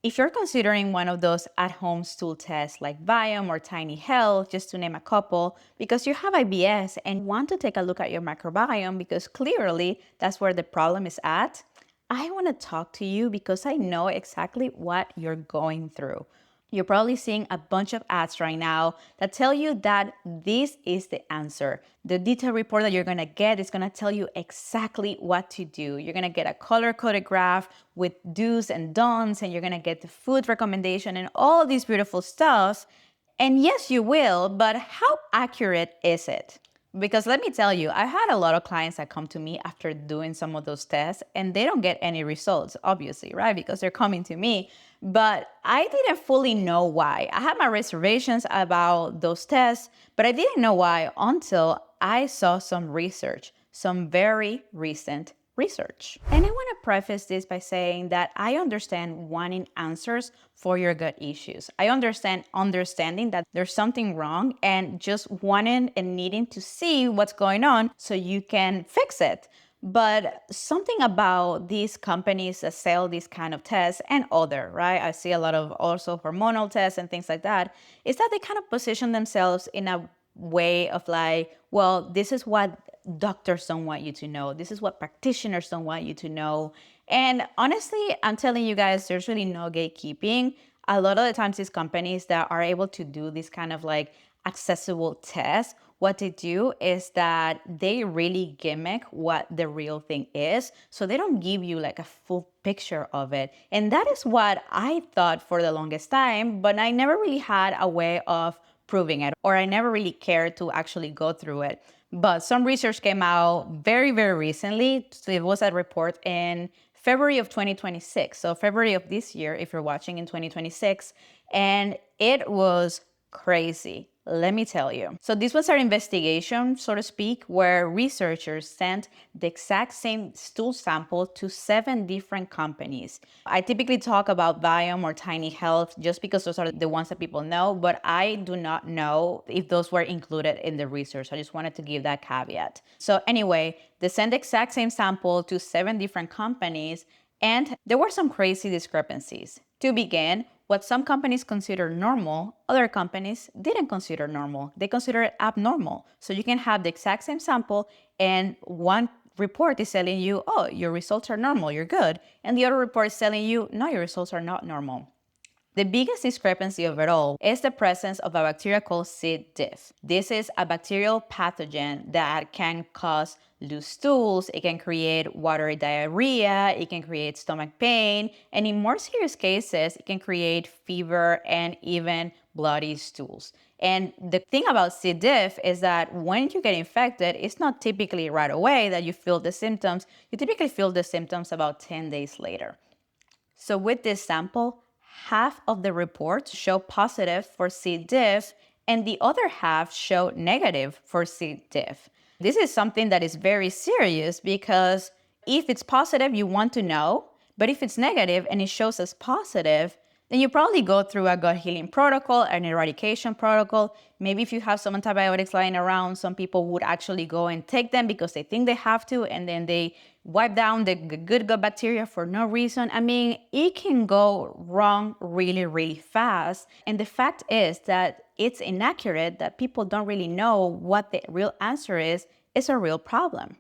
If you're considering one of those at-home stool tests like Viome or Tiny Health, just to name a couple, because you have IBS and want to take a look at your microbiome because clearly that's where the problem is at, I want to talk to you because I know exactly what you're going through. You're probably seeing a bunch of ads right now that tell you that this is the answer. The detailed report that you're gonna get is gonna tell you exactly what to do. You're gonna get a color-coded graph with do's and don'ts, and you're gonna get the food recommendation and all these beautiful stuff. And yes, you will, but how accurate is it? Because let me tell you, I had a lot of clients that come to me after doing some of those tests and they don't get any results, obviously, right? Because they're coming to me. But I didn't fully know why. I had my reservations about those tests, but I didn't know why until I saw some research, some very recent research. And I want to preface this by saying that I understand wanting answers for your gut issues. I understand understanding that there's something wrong and just wanting and needing to see what's going on so you can fix it. But something about these companies that sell these kind of tests and other, right? I see a lot of also hormonal tests and things like that, is that they kind of position themselves in a way of like, well, this is what doctors don't want you to know. This is what practitioners don't want you to know. And honestly, I'm telling you guys, there's really no gatekeeping. A lot of the times these companies that are able to do this kind of like accessible tests, what they do is that they really gimmick what the real thing is. So they don't give you like a full picture of it. And that is what I thought for the longest time, but I never really had a way of proving it, or I never really cared to actually go through it. But some research came out very, very recently. So it was a report in February of 2026. So February of this year, if you're watching in 2026, and it was crazy. Let me tell you. So this was our investigation, so to speak, where researchers sent the exact same stool sample to 7 different companies. I typically talk about Viome or Tiny Health just because those are the ones that people know, but I do not know if those were included in the research. I just wanted to give that caveat. So anyway, they sent the exact same sample to 7 different companies, and there were some crazy discrepancies. To begin, what some companies consider normal, other companies didn't consider normal. They consider it abnormal. So you can have the exact same sample and one report is telling you, oh, your results are normal, you're good. And the other report is telling you, no, your results are not normal. The biggest discrepancy of it all is the presence of a bacteria called C. diff. This is a bacterial pathogen that can cause loose stools, it can create watery diarrhea, it can create stomach pain, and in more serious cases, it can create fever and even bloody stools. And the thing about C. diff is that when you get infected, it's not typically right away that you feel the symptoms. You typically feel the symptoms about 10 days later. So with this sample, half of the reports show positive for C. diff and the other half show negative for C. diff. This is something that is very serious because if it's positive, you want to know, but if it's negative and it shows as positive, then you probably go through a gut healing protocol, an eradication protocol. Maybe if you have some antibiotics lying around, some people would actually go and take them because they think they have to, and then they wipe down the good gut bacteria for no reason. I mean, it can go wrong really, really fast. And the fact is that it's inaccurate, that people don't really know what the real answer is a real problem.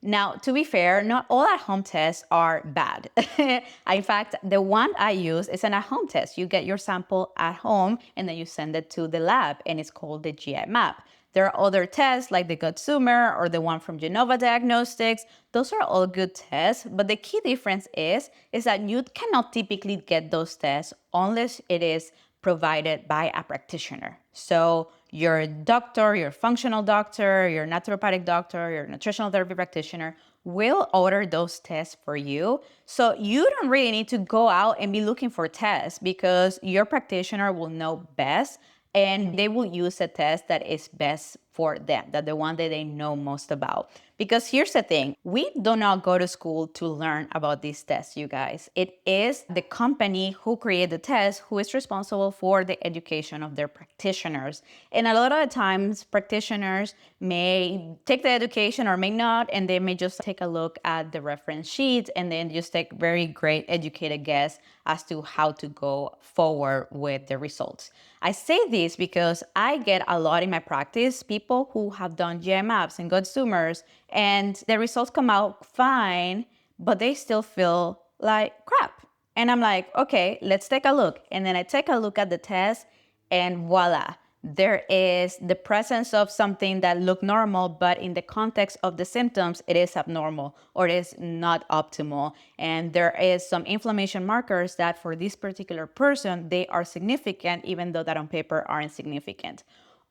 Now, to be fair, not all at-home tests are bad. In fact, the one I use is an at-home test. You get your sample at home and then you send it to the lab, and it's called the GI map. There are other tests like the Gut Sumer or the one from Genova Diagnostics. Those are all good tests, but the key difference is that you cannot typically get those tests unless it is provided by a practitioner. So your doctor, your functional doctor, your naturopathic doctor, your nutritional therapy practitioner will order those tests for you. So you don't really need to go out and be looking for tests because your practitioner will know best and they will use a test that is best for them, that the one that they know most about. Because here's the thing, we do not go to school to learn about these tests, you guys. It is the company who created the test who is responsible for the education of their practitioners. And a lot of the times, practitioners may take the education or may not, and they may just take a look at the reference sheets and then just take very great educated guess as to how to go forward with the results. I say this because I get a lot in my practice, people who have done GI maps and gut tumors, and the results come out fine, but they still feel like crap. And I'm like, okay, let's take a look. And then I take a look at the test, and voila, there is the presence of something that looked normal, but in the context of the symptoms, it is abnormal or it is not optimal. And there is some inflammation markers that for this particular person, they are significant, even though that on paper aren't significant.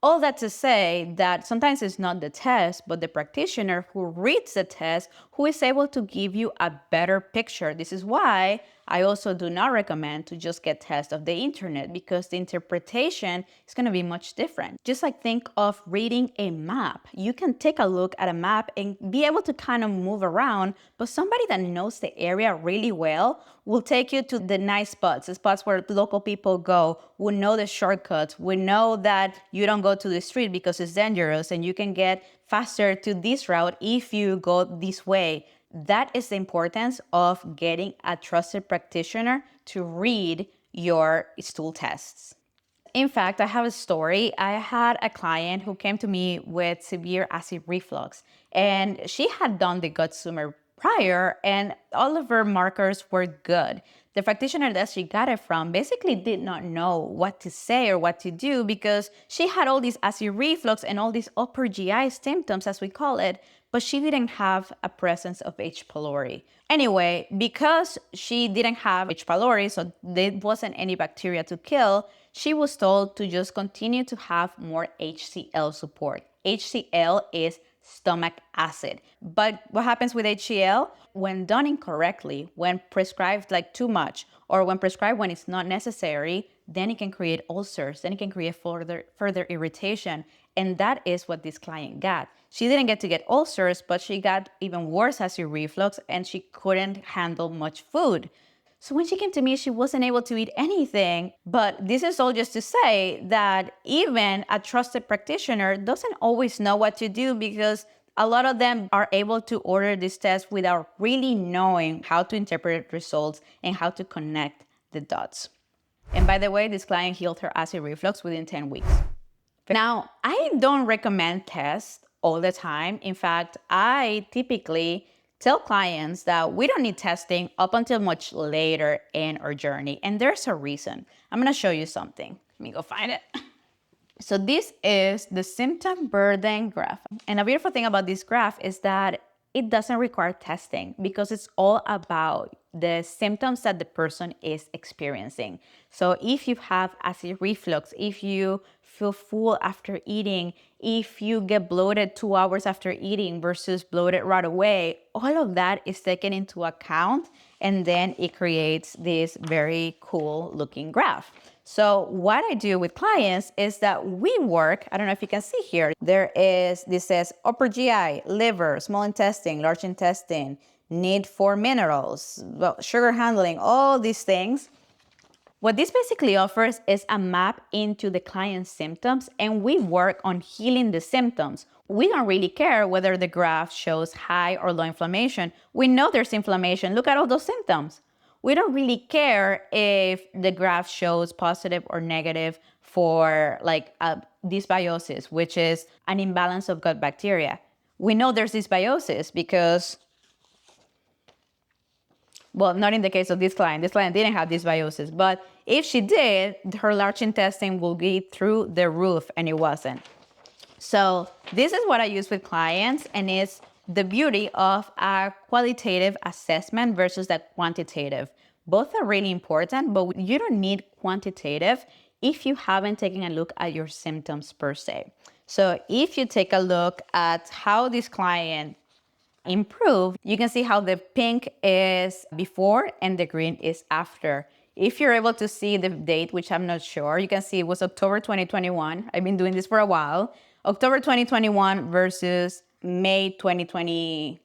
All that to say that sometimes it's not the test, but the practitioner who reads the test who is able to give you a better picture. This is why I also do not recommend to just get tests of the internet, because the interpretation is going to be much different. Just like think of reading a map. You can take a look at a map and be able to kind of move around, but somebody that knows the area really well will take you to the nice spots, the spots where local people go, will know the shortcuts, will know that you don't go to the street because it's dangerous and you can get faster to this route if you go this way. That is the importance of getting a trusted practitioner to read your stool tests. In fact, I have a story. I had a client who came to me with severe acid reflux, and she had done the gut tumor prior, and all of her markers were good. The practitioner that she got it from basically did not know what to say or what to do because she had all these acid reflux and all these upper GI symptoms, as we call it, but she didn't have a presence of H. pylori. Anyway, because she didn't have H. pylori, so there wasn't any bacteria to kill, she was told to just continue to have more HCl support. HCl is stomach acid. But what happens with HCl? When done incorrectly, when prescribed like too much, or when prescribed when it's not necessary, then it can create ulcers, then it can create further irritation. And that is what this client got. She didn't get to get ulcers, but she got even worse acid reflux and she couldn't handle much food. So when she came to me, she wasn't able to eat anything. But this is all just to say that even a trusted practitioner doesn't always know what to do, because a lot of them are able to order this test without really knowing how to interpret results and how to connect the dots. And by the way, this client healed her acid reflux within 10 weeks. Now, I don't recommend tests all the time. In fact, I typically tell clients that we don't need testing up until much later in our journey. And there's a reason. I'm going to show you something. Let me go find it. So this is the symptom burden graph. And a beautiful thing about this graph is that it doesn't require testing because it's all about the symptoms that the person is experiencing. So if you have acid reflux, if you feel full after eating, if you get bloated 2 hours after eating versus bloated right away, all of that is taken into account, and then it creates this very cool looking graph. So what I do with clients is that we work, I don't know if you can see here, this says upper GI, liver, small intestine, large intestine, need for minerals, sugar handling, all these things. What this basically offers is a map into the client's symptoms, and we work on healing the symptoms. We don't really care whether the graph shows high or low inflammation. We know there's inflammation. Look at all those symptoms. We don't really care if the graph shows positive or negative for like dysbiosis, which is an imbalance of gut bacteria. We know there's dysbiosis because, well, not in the case of this client. This client didn't have dysbiosis, but if she did, her large intestine will be through the roof, and it wasn't. So this is what I use with clients, and it's the beauty of a qualitative assessment versus that quantitative. Both are really important, but you don't need quantitative if you haven't taken a look at your symptoms per se. So if you take a look at how this client improved, you can see how the pink is before and the green is after. If you're able to see the date, which I'm not sure, you can see it was October 2021. I've been doing this for a while. October 2021 versus May 2020.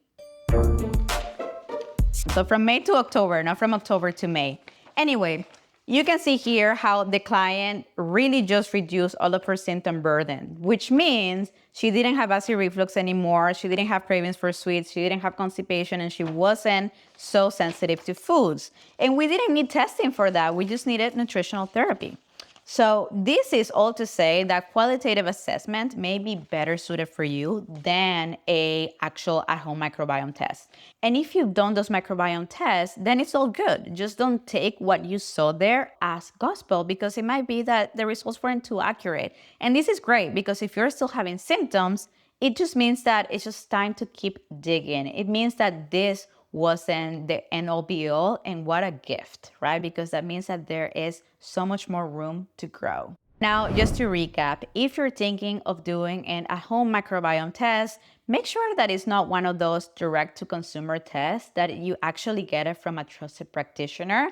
So from May to October, not from October to May. Anyway, You can see here how the client really just reduced all of her symptom burden, which means she didn't have acid reflux anymore, she didn't have cravings for sweets, she didn't have constipation, and she wasn't so sensitive to foods. And we didn't need testing for that, we just needed nutritional therapy. So this is all to say that qualitative assessment may be better suited for you than a actual at-home microbiome test. And if you've done those microbiome tests, then it's all good. Just don't take what you saw there as gospel, because it might be that the results weren't too accurate. And this is great because if you're still having symptoms, it just means that it's just time to keep digging. It means that this wasn't the end all be all, and what a gift, right? Because that means that there is so much more room to grow. Now, just to recap, if you're thinking of doing an at-home microbiome test, make sure that it's not one of those direct-to-consumer tests, that you actually get it from a trusted practitioner.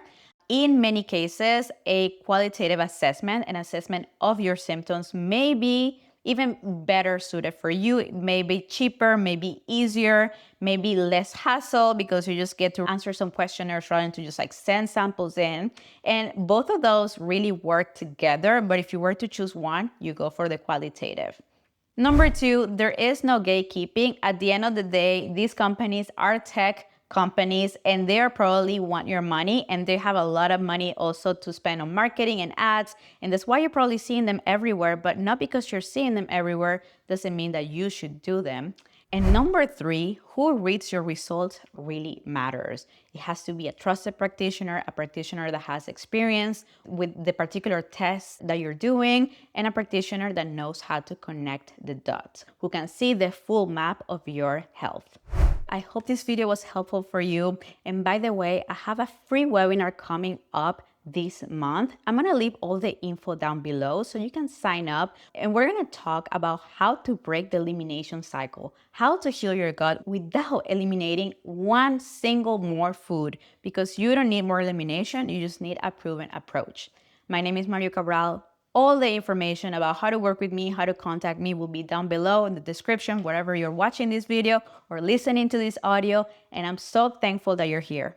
In many cases, a qualitative assessment, an assessment of your symptoms, may be even better suited for you. It may be cheaper, maybe easier, maybe less hassle, because you just get to answer some questionnaires rather than to just like send samples in. And both of those really work together. But if you were to choose one, you go for the qualitative. Number two, there is no gatekeeping. At the end of the day, these companies are tech companies, and they probably want your money, and they have a lot of money also to spend on marketing and ads, and that's why you're probably seeing them everywhere. But not because you're seeing them everywhere doesn't mean that you should do them. And number three, who reads your results really matters. It has to be a trusted practitioner, a practitioner that has experience with the particular test that you're doing, and a practitioner that knows how to connect the dots, who can see the full map of your health. I hope this video was helpful for you. And by the way, I have a free webinar coming up this month. I'm gonna leave all the info down below so you can sign up. And we're gonna talk about how to break the elimination cycle, how to heal your gut without eliminating one single more food, because you don't need more elimination, you just need a proven approach. My name is Mario Cabral. All the information about how to work with me, how to contact me will be down below in the description, wherever you're watching this video or listening to this audio. And I'm so thankful that you're here.